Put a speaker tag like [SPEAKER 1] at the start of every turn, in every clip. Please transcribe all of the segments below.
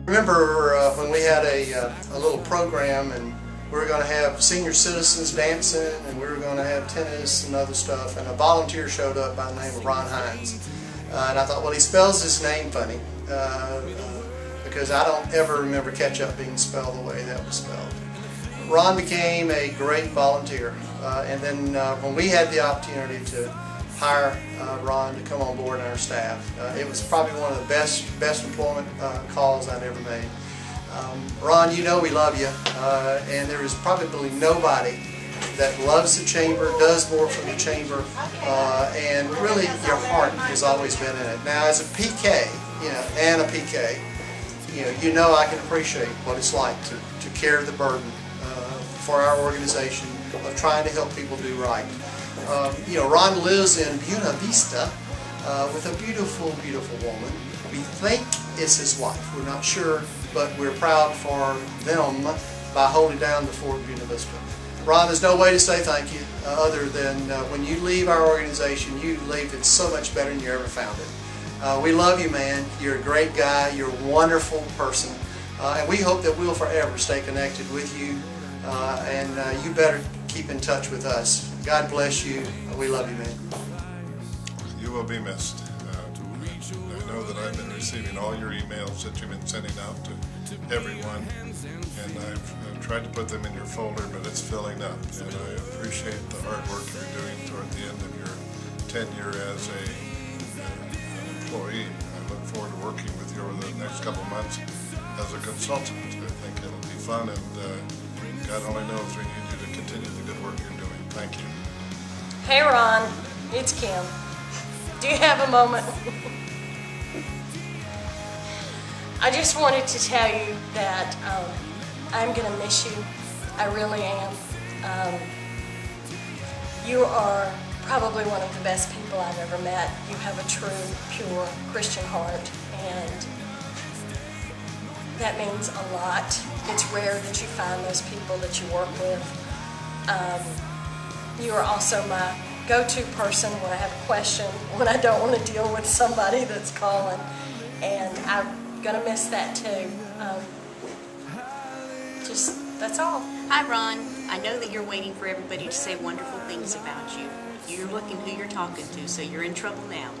[SPEAKER 1] Remember when we had a little program and we were going to have senior citizens dancing and we were going to have tennis and other stuff, and a volunteer showed up by the name of Ron Hinze. And I thought, well, he spells his name funny because I don't ever remember ketchup being spelled the way that was spelled. Ron became a great volunteer, and then when we had the opportunity to hire Ron to come on board in our staff, it was probably one of the best employment calls I've ever made. Ron, you know we love you, and there is probably nobody that loves the chamber, does more for the chamber, and really your heart has always been in it. Now, as a PK, and a PK, you know I can appreciate what it's like to carry the burden for our organization of trying to help people do right. Ron lives in Buena Vista with a beautiful, beautiful woman. We think it's his wife. We're not sure, but we're proud for them by holding down the Fort Buena Vista. Ron, there's no way to say thank you other than when you leave our organization, you leave it so much better than you ever found it. We love you, man. You're a great guy. You're a wonderful person. And we hope that we'll forever stay connected with you. And you better keep in touch with us. God bless you. We love you, man.
[SPEAKER 2] You will be missed. I know that I've been receiving all your emails that you've been sending out to everyone, and I've tried to put them in your folder, but it's filling up. And I appreciate the hard work you're doing toward the end of your tenure as an employee. I look forward to working with you over the next couple months as a consultant. I think it'll be fun, and God only knows we need you to continue the good work you're doing. Thank you.
[SPEAKER 3] Hey Ron, it's Kim. Do you have a moment? I just wanted to tell you that I'm going to miss you. I really am. You are probably one of the best people I've ever met. You have a true, pure Christian heart, and that means a lot. It's rare that you find those people that you work with. You are also my go-to person when I have a question, when I don't want to deal with somebody that's calling, and I'm going to miss that too. That's all.
[SPEAKER 4] Hi Ron, I know that you're waiting for everybody to say wonderful things about you. You're looking who you're talking to, so you're in trouble now.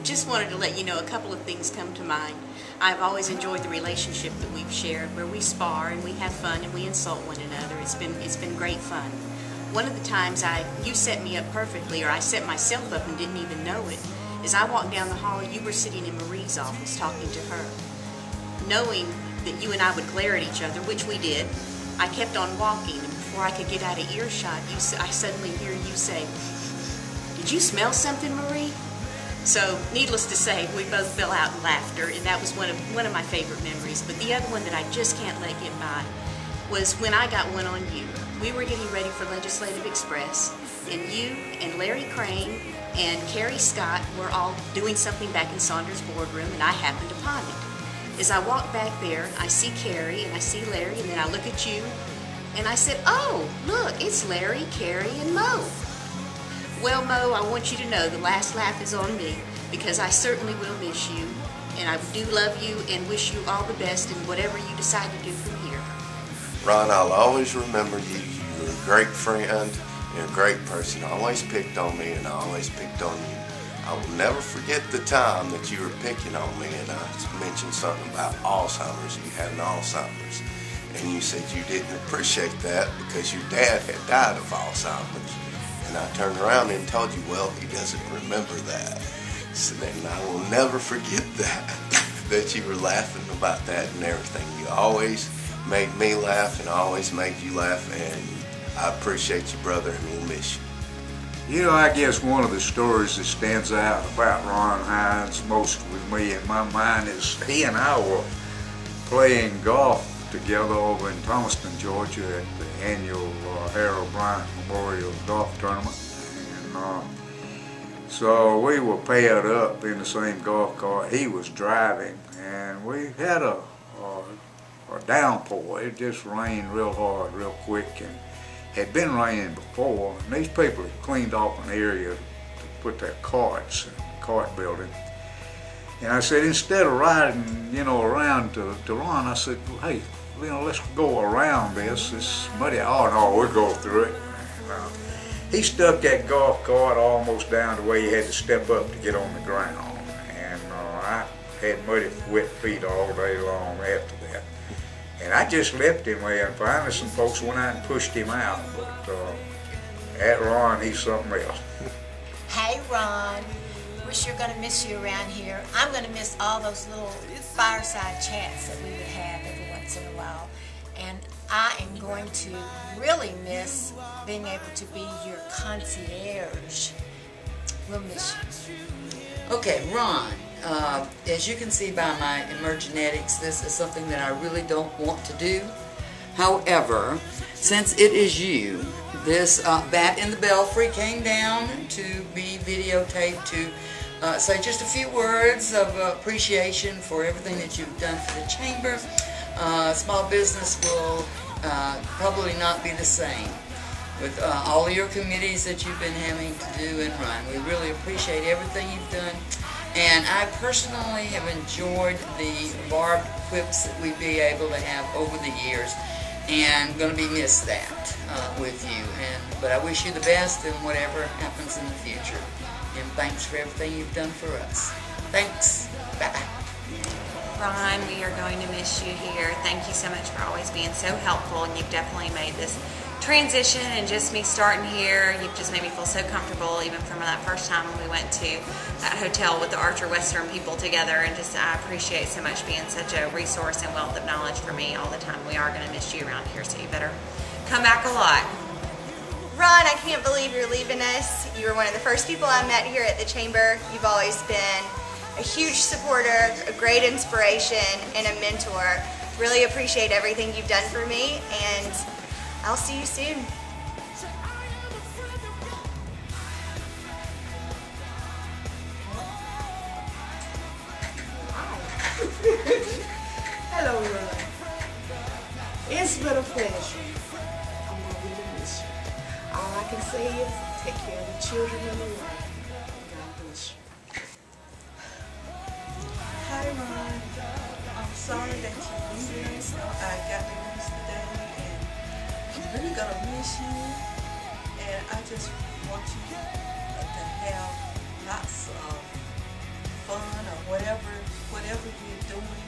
[SPEAKER 4] Just wanted to let you know a couple of things come to mind. I've always enjoyed the relationship that we've shared, where we spar and we have fun and we insult one another. It's been great fun. One of the times you set me up perfectly, or I set myself up and didn't even know it, is I walked down the hall and you were sitting in Marie's office talking to her. Knowing that you and I would glare at each other, which we did, I kept on walking, and before I could get out of earshot, I suddenly hear you say, "Did you smell something, Marie?" So, needless to say, we both fell out in laughter, and that was one of my favorite memories. But the other one that I just can't let get by was when I got one on you. We were getting ready for Legislative Express, and you and Larry Crane and Carrie Scott were all doing something back in Saunders' boardroom, and I happened upon it. As I walk back there, I see Carrie and I see Larry, and then I look at you, and I said, "Oh, look, it's Larry, Carrie, and Mo." Well, Mo, I want you to know the last laugh is on me, because I certainly will miss you, and I do love you and wish you all the best in whatever you decide to do from here.
[SPEAKER 5] Ron, I'll always remember you. You were a great friend and a great person. You always picked on me, and I always picked on you. I will never forget the time that you were picking on me, and I mentioned something about Alzheimer's. You had an Alzheimer's, and you said you didn't appreciate that because your dad had died of Alzheimer's. And I turned around and told you, well, he doesn't remember that. So then I will never forget that you were laughing about that and everything. You always made me laugh, and I always made you laugh, and I appreciate you, brother, and we'll miss you.
[SPEAKER 6] You know, I guess one of the stories that stands out about Ron Hinze most with me in my mind is he and I were playing golf together over in Thomaston, Georgia at the annual Harold Bryant Memorial Golf Tournament. And so we were paired up in the same golf cart. He was driving, and we had a downpour. It just rained real hard, real quick, and had been raining before. And these people had cleaned off an area to put their carts in the cart building. And I said, instead of riding, you know, around to Ron, I said, well, hey, you know, let's go around this muddy. Oh no, we'll go through it. And, he stuck that golf cart almost down to where you had to step up to get on the ground. And I had muddy, wet feet all day long after that. And I just left him there, and finally some folks went out and pushed him out. But at Ron, he's something else.
[SPEAKER 7] Hey Ron, we're sure going to miss you around here. I'm going to miss all those little fireside chats that we would have every once in a while. And I am going to really miss being able to be your concierge. We'll miss you.
[SPEAKER 8] Okay, Ron, as you can see by my emergenetics, this is something that I really don't want to do. However, since it is you, this bat in the belfry came down to be videotaped to say just a few words of appreciation for everything that you've done for the chamber. Small business will probably not be the same with all of your committees that you've been having to do and run. We really appreciate everything you've done. And I personally have enjoyed the barbed quips that we'd be able to have over the years, and going to be missed that with you. But I wish you the best in whatever happens in the future. And thanks for everything you've done for us. Thanks. Bye-bye.
[SPEAKER 4] Ron, we are going to miss you here. Thank you so much for always being so helpful, and you've definitely made this transition, and just me starting here, you've just made me feel so comfortable, even from that first time when we went to that hotel with the Archer Western people together. And just I appreciate so much being such a resource and wealth of knowledge for me all the time. We are going to miss you around here, so you better come back a lot.
[SPEAKER 9] Ron, I can't believe you're leaving us. You were one of the first people I met here at the Chamber. You've always been a huge supporter, a great inspiration, and a mentor. Really appreciate everything you've done for me, and I'll see you soon.
[SPEAKER 10] Hello, Ron. It's been a pleasure. I'm going to really miss you. All I can say is take care of the children and the wife. God bless you.
[SPEAKER 11] Hi, Ron. I'm sorry that you're leaving. I got the news today, and I'm really going to miss you. And I just want you to have lots of fun or whatever you're doing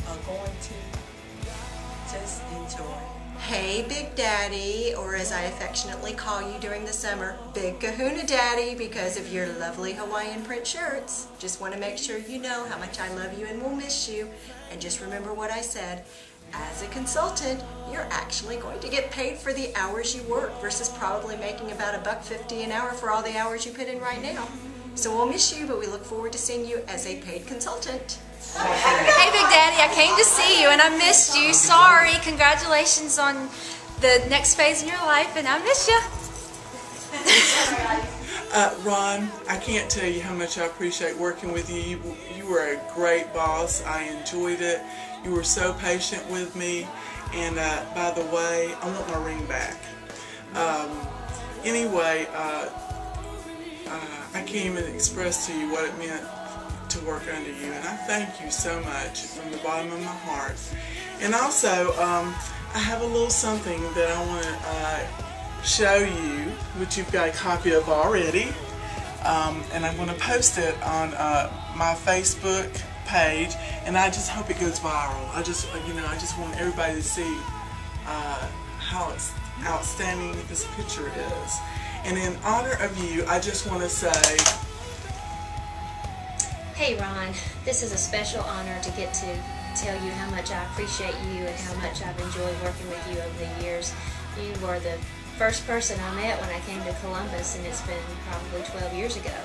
[SPEAKER 11] or going to. Just enjoy.
[SPEAKER 12] Hey, Big Daddy, or as I affectionately call you during the summer, Big Kahuna Daddy, because of your lovely Hawaiian print shirts. Just want to make sure you know how much I love you and will miss you. And just remember what I said. As a consultant, you're actually going to get paid for the hours you work versus probably making about $1.50 an hour for all the hours you put in right now. So we'll miss you, but we look forward to seeing you as a paid consultant.
[SPEAKER 13] Hey, Big Daddy, I came to see you and I missed you. Sorry. Congratulations on the next phase in your life, and I miss you.
[SPEAKER 11] Ron, I can't tell you how much I appreciate working with you. You were a great boss. I enjoyed it. You were so patient with me. And by the way, I want my ring back. Anyway, I can't even express to you what it meant to work under you, and I thank you so much from the bottom of my heart. And also, I have a little something that I want to show you, which you've got a copy of already, and I'm going to post it on my Facebook page, and I just hope it goes viral. I just want everybody to see how outstanding this picture is. And in honor of you, I just want to say,
[SPEAKER 14] hey Ron, this is a special honor to get to tell you how much I appreciate you and how much I've enjoyed working with you over the years. You were the first person I met when I came to Columbus, and it's been probably 12 years ago.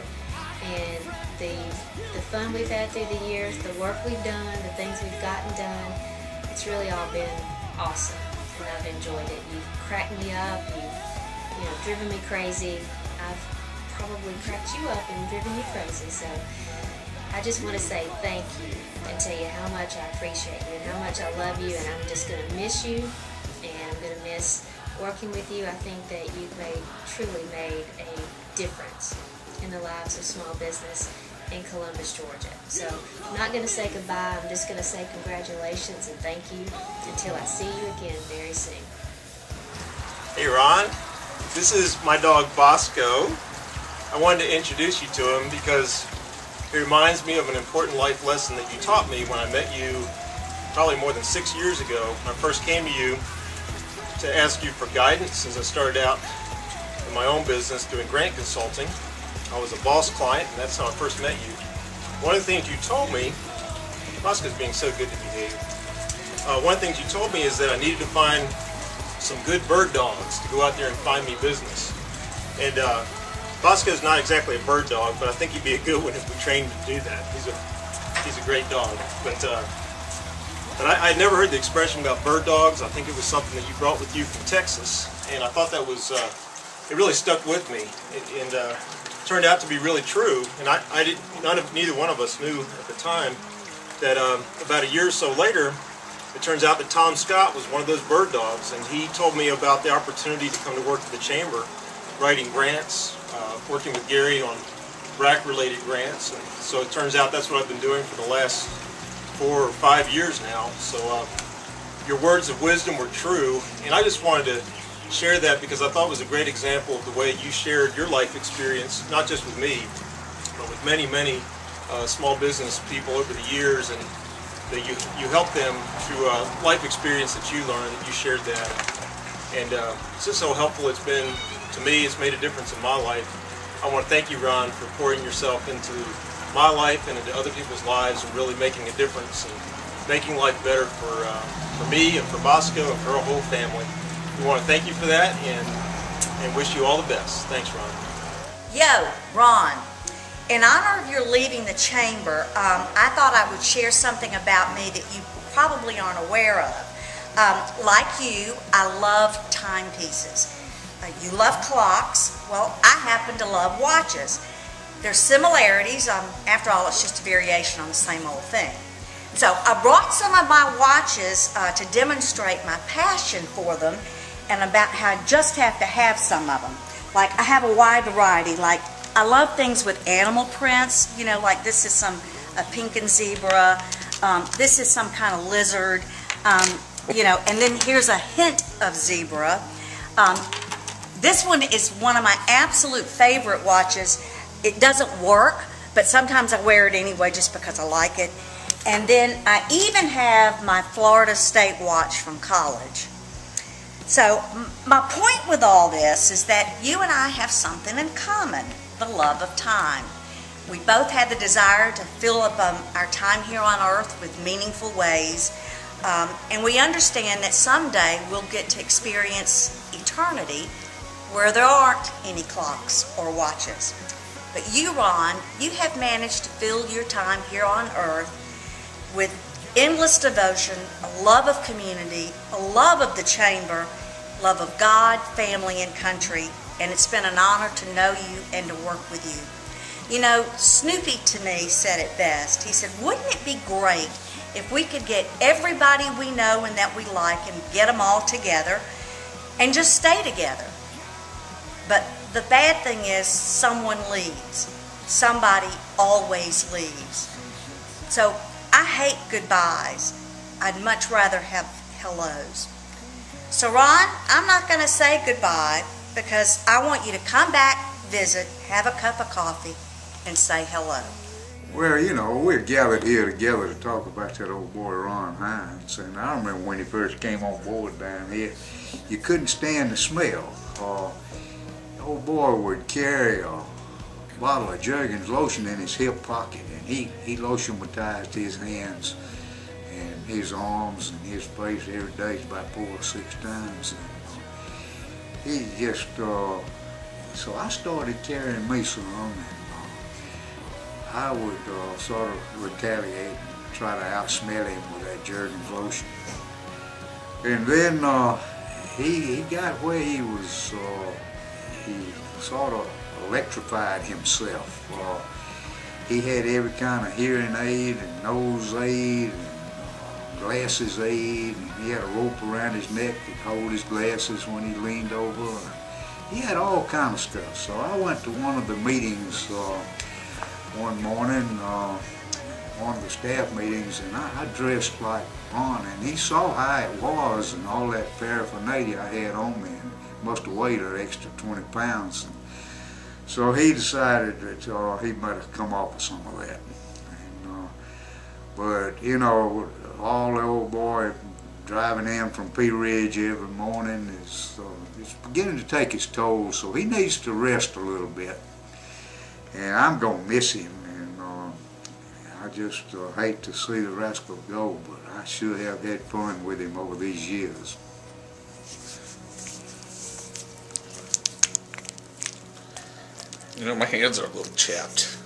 [SPEAKER 14] And the fun we've had through the years, the work we've done, the things we've gotten done, it's really all been awesome, and I've enjoyed it. You've cracked me up, you've driven me crazy. I've probably cracked you up and driven you crazy, so I just want to say thank you and tell you how much I appreciate you and how much I love you, and I'm just going to miss you, and I'm going to miss working with you. I think that you've truly made a difference in the lives of small business, in Columbus, Georgia. So I'm not going to say goodbye. I'm just going to say congratulations and thank you until I see you again very soon.
[SPEAKER 15] Hey Ron, this is my dog Bosco. I wanted to introduce you to him because it reminds me of an important life lesson that you taught me when I met you probably more than 6 years ago. When I first came to you to ask you for guidance as I started out in my own business doing grant consulting. I was a boss client, and that's how I first met you. One of the things you told me, Bosco's being so good to behave. One of the things you told me is that I needed to find some good bird dogs to go out there and find me business. And Bosco's not exactly a bird dog, but I think he'd be a good one if we trained him to do that. He's a great dog. But I'd never heard the expression about bird dogs. I think it was something that you brought with you from Texas, and I thought that was it really stuck with me. And turned out to be really true, and neither one of us knew at the time that about a year or so later, it turns out that Tom Scott was one of those bird dogs, and he told me about the opportunity to come to work for the Chamber, writing grants, working with Gary on RAC-related grants, and so it turns out that's what I've been doing for the last 4 or 5 years now. So your words of wisdom were true, and I just wanted to share that because I thought it was a great example of the way you shared your life experience, not just with me, but with many, many small business people over the years, and that you helped them through a life experience that you learned, that you shared that. And it's just so helpful it's been to me. It's made a difference in my life. I want to thank you, Ron, for pouring yourself into my life and into other people's lives and really making a difference and making life better for me and for Bosco and for our whole family. We want to thank you for that and wish you all the best. Thanks, Ron.
[SPEAKER 16] Yo, Ron, in honor of your leaving the Chamber, I thought I would share something about me that you probably aren't aware of. Like you, I love timepieces. You love clocks. Well, I happen to love watches. There's similarities. After all, it's just a variation on the same old thing. So I brought some of my watches to demonstrate my passion for them and about how I just have to have some of them. Like, I have a wide variety. Like, I love things with animal prints, you know, like this is a pink and zebra, this is some kind of lizard, you know, and then here's a hint of zebra. This one is one of my absolute favorite watches. It doesn't work, but sometimes I wear it anyway just because I like it. And then I even have my Florida State watch from college. So my point with all this is that you and I have something in common, the love of time. We both had the desire to fill up our time here on earth with meaningful ways, and we understand that someday we'll get to experience eternity where there aren't any clocks or watches. But you, Ron, you have managed to fill your time here on earth with endless devotion, a love of community, a love of the Chamber, love of God, family, and country, and it's been an honor to know you and to work with you. You know, Snoopy to me said it best. He said, wouldn't it be great if we could get everybody we know and that we like and get them all together and just stay together? But the bad thing is someone leaves. Somebody always leaves. So I hate goodbyes. I'd much rather have hellos. So Ron, I'm not going to say goodbye because I want you to come back, visit, have a cup of coffee, and say hello.
[SPEAKER 6] Well, you know, we're gathered here together to talk about that old boy Ron Hinze. And I remember when he first came on board down here, you couldn't stand the smell. The old boy would carry a bottle of Jergens lotion in his hip pocket, and he lotionmatized his hands and his arms and his face every day about 4 or 6 times. And he just, so I started carrying me some, and I would sort of retaliate and try to outsmell him with that Jergens lotion. And then he got where he was, he sort of electrified himself. He had every kind of hearing aid and nose aid and glasses aid, and he had a rope around his neck to hold his glasses when he leaned over. He had all kind of stuff. So I went to one of the meetings one morning, one of the staff meetings, and I dressed like Ron, and he saw how it was and all that paraphernalia I had on me, and must have weighed an extra 20 pounds. And so he decided that he might have come off with some of that. And, but, you know, all the old boy driving in from Pea Ridge every morning is it's beginning to take its toll, so he needs to rest a little bit. And I'm going to miss him, and I just hate to see the rascal go, but I sure have had fun with him over these years.
[SPEAKER 17] You know, my hands are a little chapped.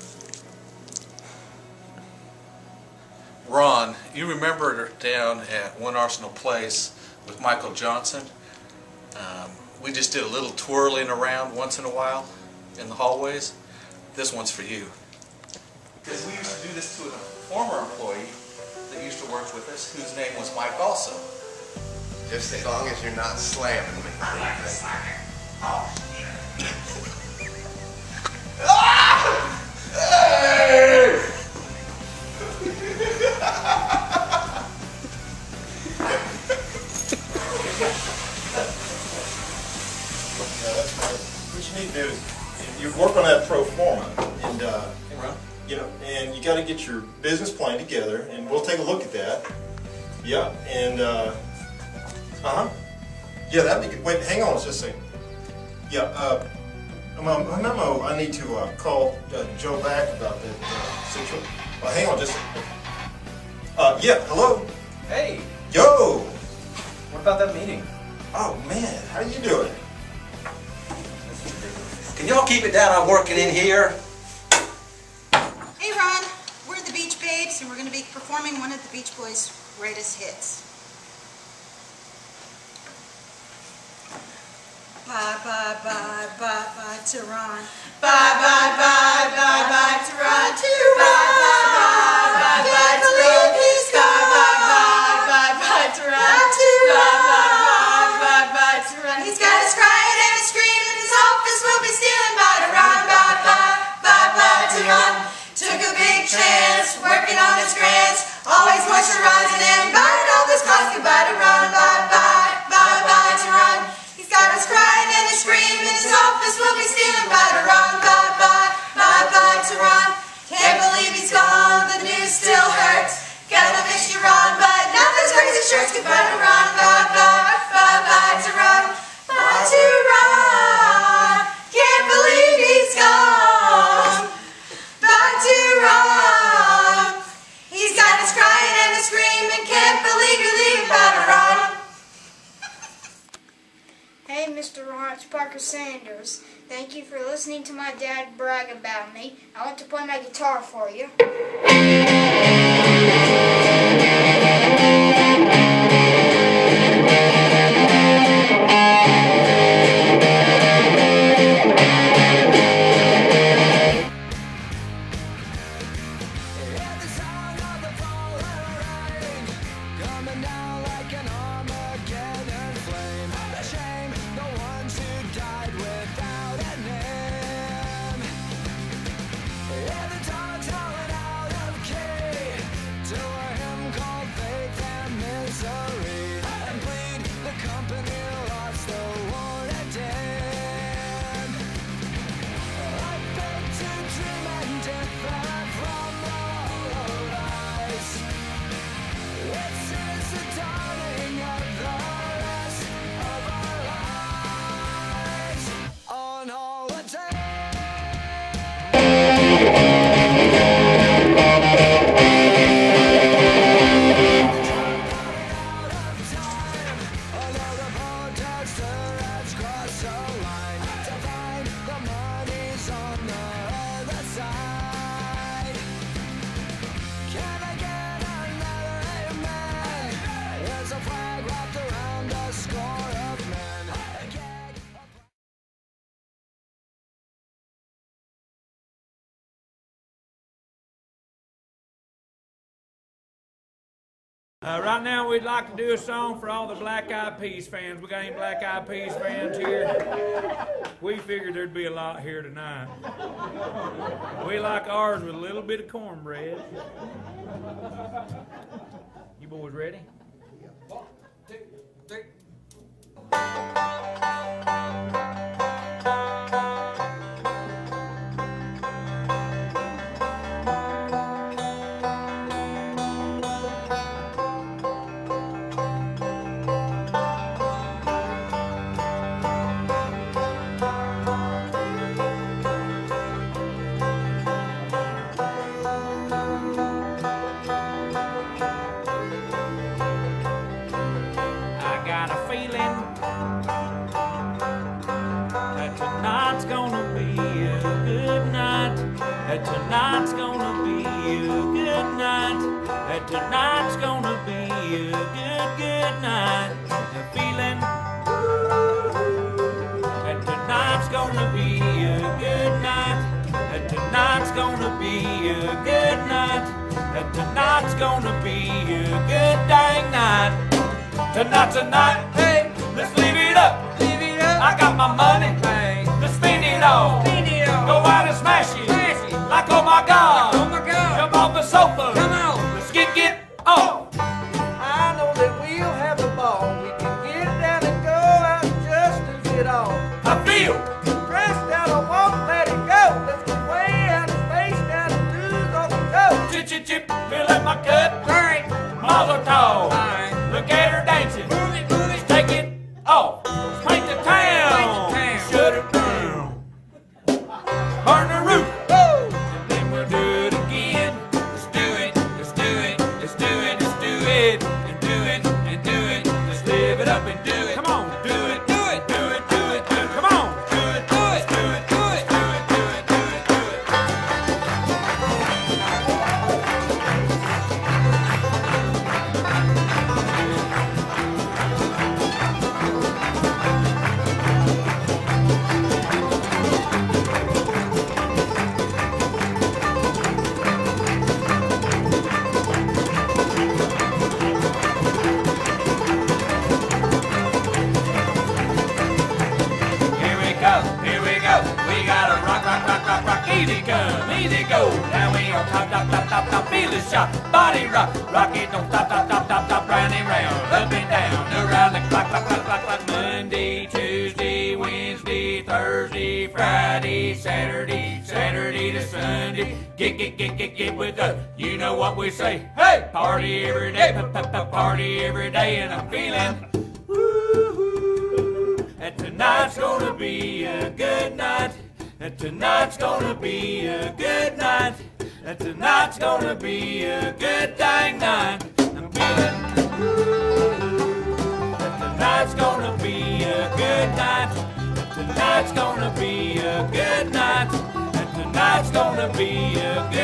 [SPEAKER 17] Ron, you remember down at One Arsenal Place with Michael Johnson? We just did a little twirling around once in a while in the hallways. This one's for you. Because we used to do this to a former employee that used to work with us, whose name was Mike also.
[SPEAKER 5] Just as long as you're not slamming me.
[SPEAKER 17] I like to slam it. Oh,
[SPEAKER 5] Hey!
[SPEAKER 15] What you need to do is you work on that pro forma, and you know, and you got to get your business plan together, and we'll take a look at that. Yeah, and yeah, that'd be good. Wait, hang on just a second. Yeah, a memo. I need to call Joe back about that situation. Hang on just a second. Yeah, hello.
[SPEAKER 18] Hey.
[SPEAKER 15] Yo.
[SPEAKER 18] What about that meeting?
[SPEAKER 15] Oh man, how you doing?
[SPEAKER 18] Can y'all keep it down? I'm working in here.
[SPEAKER 19] Hey Ron, we're the Beach Babes and we're going to be performing one of the Beach Boys' greatest hits. Bye bye bye bye bye to Ron. Bye bye bye bye bye to Ron. Bye bye bye bye bye to Ron. Bye bye bye bye bye to Ron. Bye bye bye bye to Ron. He's got us crying and a screaming. His office will be stealing. Bye to Ron. Bye bye bye bye to Ron. Took a big chance working on his grants. Always moisturizing and burning all this cause. Goodbye to Ron. Bye bye bye bye to Ron. He's got us crying and a screaming. His office will be stealing. Bye to Ron. Bye bye bye bye to Ron. Can't believe he's gone. The news still hurts. Gotta miss you, Ron, but not those crazy shirts. Goodbye to Ron. Bye bye bye bye to Ron. Bye to Ron. Can't believe he's gone. Bye to Ron. He's got us crying and a screaming. Can't believe you're leaving. Bye to Ron.
[SPEAKER 20] Hey, Mr. Ron, it's Parker Sanders. Thank you for listening to my dad brag about me. I want to play my guitar for you.
[SPEAKER 21] The dogs howling out of key.
[SPEAKER 19] Right now, we'd like to do a song for all the Black Eyed Peas fans. We got any Black Eyed Peas fans here? We figured there'd be a lot here tonight. We like ours with a little bit of cornbread. You boys ready? 1, 2, 3. Tonight's gonna be a good night. Tonight's gonna be a good night. The feeling that tonight's gonna be a good night. Tonight's gonna be a good night. Tonight's gonna be a good dang night. Tonight's a night, hey, let's live it up. I got my money, hey, let's spend it all. Go out and smash it. Like, oh my God, jump off the sofa, come on, let's get off.
[SPEAKER 21] I know that we'll have the ball. We can get down and go out and just lose it all.
[SPEAKER 19] I feel
[SPEAKER 21] stressed out, I won't let it go. Let's get way out of space down and lose all control.
[SPEAKER 19] Chip, fill up my cup, Mazel tov. Look at her dancing, let's take it off. Let's paint the town, shut it down, burn the roof. Easy come, easy go. Now we on top, feel the shot. Body rock, rock it, don't stop, round and round, up and down, around the clock. Monday, Tuesday, Wednesday, Thursday, Friday, Saturday to Sunday. Get with us. You know what we say. Hey, party every day, party every day, and I'm feeling. Woo-hoo. And tonight's gonna be a good night. And tonight's gonna be a good night. And tonight's gonna be a good dang night. I'm feeling. And tonight's gonna be a good night. And tonight's gonna be a good night. And tonight's gonna be a good